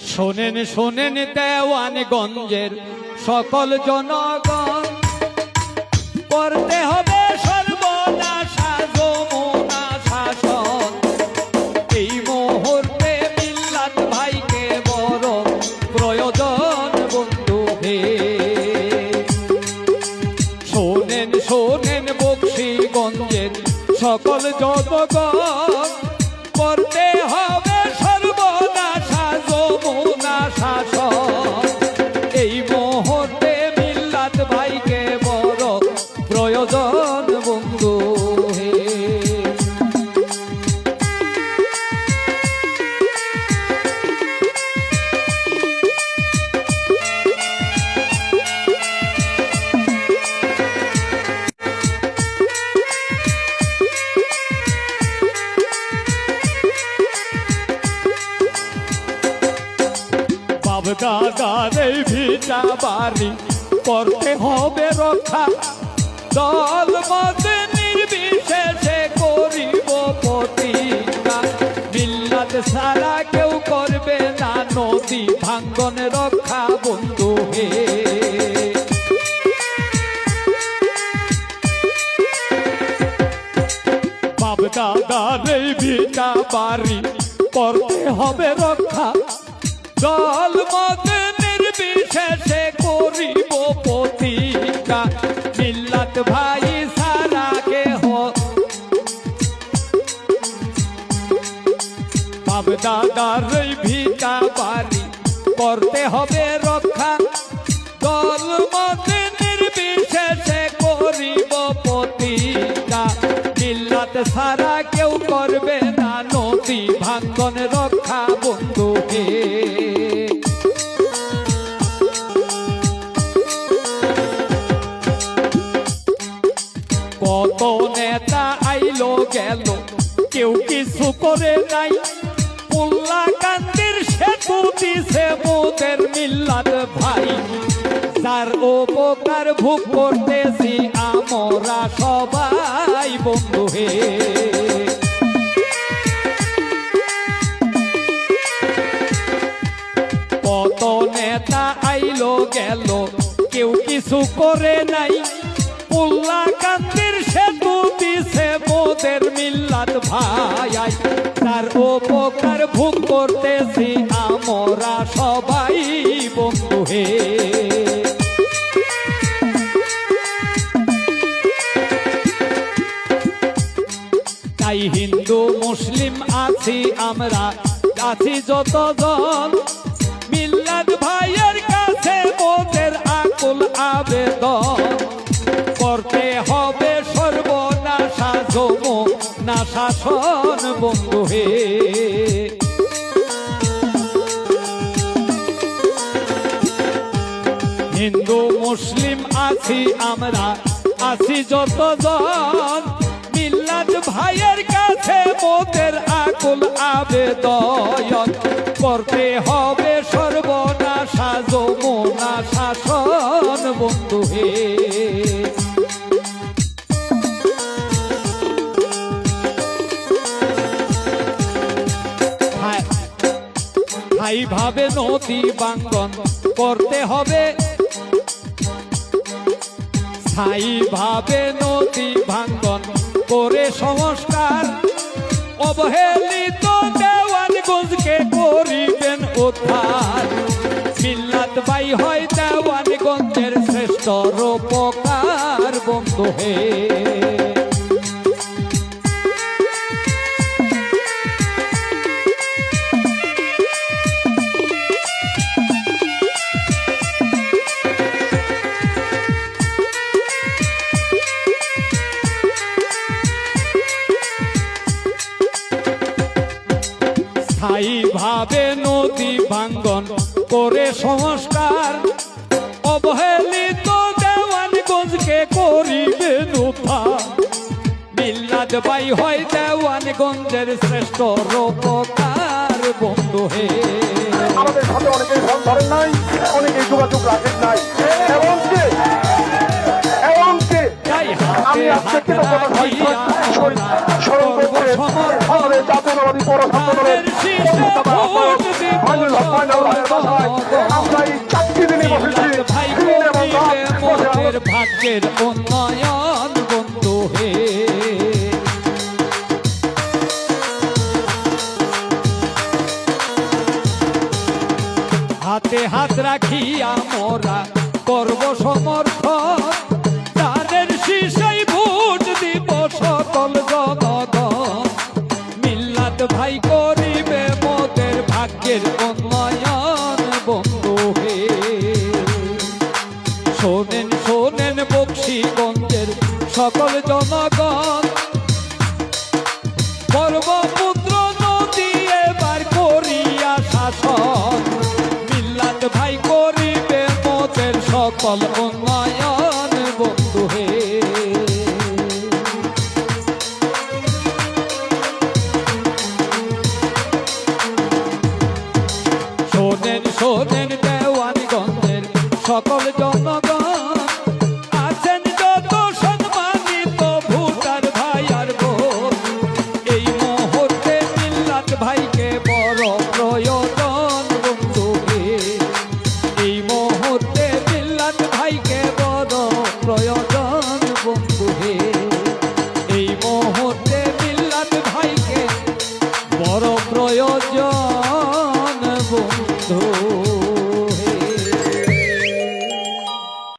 শোনেন শোনেন দেওয়ানগঞ্জের সকল জনগণ, করতে হবে সর্বনাশা যমুনা শাসন। এই মুহূর্তে মিল্লাত ভাইকে বড় প্রয়োজন বন্ধু হে। শোনেন শোনেন বকশীগঞ্জের সকল জনগণ, করতে হবে সর্বনাশা যমুনা শাসন। এই মুহূর্তে মিল্লাত ভাইকে বড় প্রয়োজন বন্ধু হে। দাদার এই ভিটা বাড়ি করতে হবে রক্ষা, দল মত নির্বিশেষে করিব প্রতিজ্ঞা। মিল্লাত ছাড়া কেউ করবে না নদী ভাঙ্গন রক্ষা বন্ধু হে। বাপ দাদার এই ভিটা বাড়ি করতে হবে রক্ষা, দল মত নির্বিশেষে করিব প্রতিজ্ঞা। মিল্লাত ভাই সারা কেহ বাপ দাদার ভিটা বাড়ি করতে হবে রক্ষা, দল মত নির্বিশেষে করিব প্রতিজ্ঞা। মিল্লাত সারা কেউ করবে না নদী ভাঙ্গন রক্ষা বন্ধু হে। কত নেতা আইলো গেল কেউ কিছু করে নাই, পুল্লা কান্দির সেতু দিছে মোদের মিল্লাত ভাই। যার উপকার ভোগ করতেছি আমরা সবাই বন্ধু হে। কত নেতা আইলো গেল কেউ কিছু করে নাই, পুল্লা কান্দির সেতু দিছে মোদের মিল্লাত ভাই। তার উপকার ভোগ করতেছি আমরা সবাই বন্ধু হে। তাই হিন্দু মুসলিম আছি আমরা, আছি যতজন, মিল্লাত ভাইয়ের কাছে মোদের আকুল আবেদন। করতে হবে সর্বনাশা যমুনা শাসন বন্ধু হে। হিন্দু মুসলিম আছি আমরা, আছি যতজন, মিল্লাত ভাইয়ের কাছে মোদের আকুল আবেদন। করতে হবে সর্বনাশা যমুনা শাসন বন্ধু হে। ভাবে নদী ভাঙ্গন করতে হবে, স্থায়ী ভাবে নদী ভাঙ্গন করে সংস্কার। অবহেলিত দেওয়ানগঞ্জকে করিবেন উদ্ধার। মিল্লাত ভাই হয় দেওয়ানগঞ্জের শ্রেষ্ঠ রূপকার বন্ধু হে। স্থায়ী ভাবে নদী ভাঙ্গন করে সংস্কার। অবহেলিত দেওয়ানগঞ্জকে করিবেন উদ্ধার। মিল্লাত ভাই হয় দেওয়ানগঞ্জের শ্রেষ্ঠ রূপকার বন্ধু হে। আমাদের সাথে অনেকেই ফোন ধরেন নাই, অনেকেই যোগাযোগ রাখেন নাই, এমনকি আমি আজকে কৃতজ্ঞতা স্মরণ করতে আমাদের জাতীয়তাবাদী পৌর ছাত্র দলের ফাইনাল ভাইয়ের বাসায় আমরা এই 4টি দিনে বসেছি। ভাই দিন এবং রাত বসে মোদের ভাগ্যের উন্নয়ন বন্ধু হে। হাতে হাত রাখিয়া মোরা করব সমর্থন, তাদের শীর্ষেই ভোট দিব সকল জনগণ। মিল্লাত ভাই করিবে মোদের ভাগ্যের উন্নয়ন বন্ধু হে। শোনেন শোনেন বক্সিগঞ্জের সকল জনগণ, ব্রহ্মপুত্র নদী এবার করিয়া শাসন। মিল্লাত ভাই করিবে মোদের সকল উন্নয়ন বন্ধু হে। শোনেন শোনেন দেওয়ানগঞ্জের সকল জনগণ, আছেন যত সম্মানিত ভোটার ভাই আর বোন। এই মুহূর্তে মিল্লাত ভাইকে বড় প্রয়োজন বন্ধুকে। এই